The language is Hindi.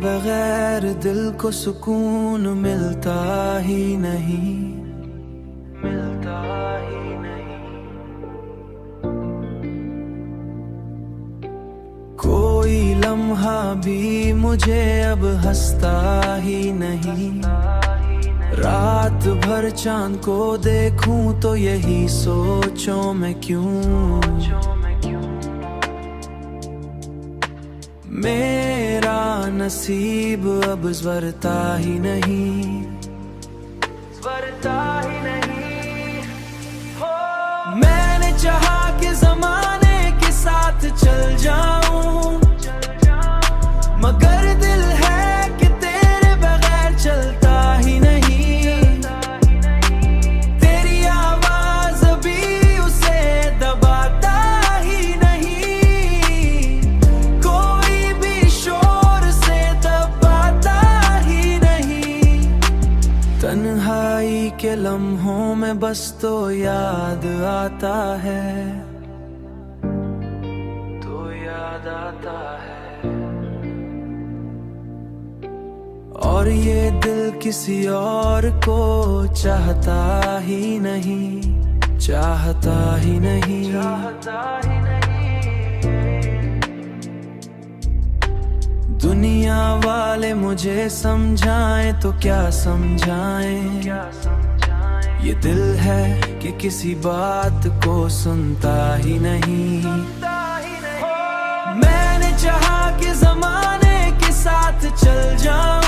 बगैर दिल को सुकून मिलता ही नहीं, मिलता ही नहीं। कोई लम्हा भी मुझे अब हंसता ही नहीं। रात भर चांद को देखूं तो यही सोचूं मैं क्यों। मेरा नसीब अब संवरता ही नहीं, संवरता ही नहीं। मैंने चाहा कि ज़माने के साथ चल जाऊं, मगर दिल है कि तेरे बगैर चलता ही नहीं। तेरी आवाज भी उसे दबाता ही नहीं, कोई भी शोर से दबाता ही नहीं। तन्हाई के लम्हों में बस तो याद आता है, तो याद आता है। और ये दिल किसी और को चाहता ही नहीं, चाहता ही नहीं, चाहता ही नहीं। दुनिया वाले मुझे समझाएं तो क्या समझाएं, क्या समझाएं। ये दिल है कि किसी बात को सुनता ही नहीं, मैंने चाहा कि ज़माने के साथ चल जाऊं,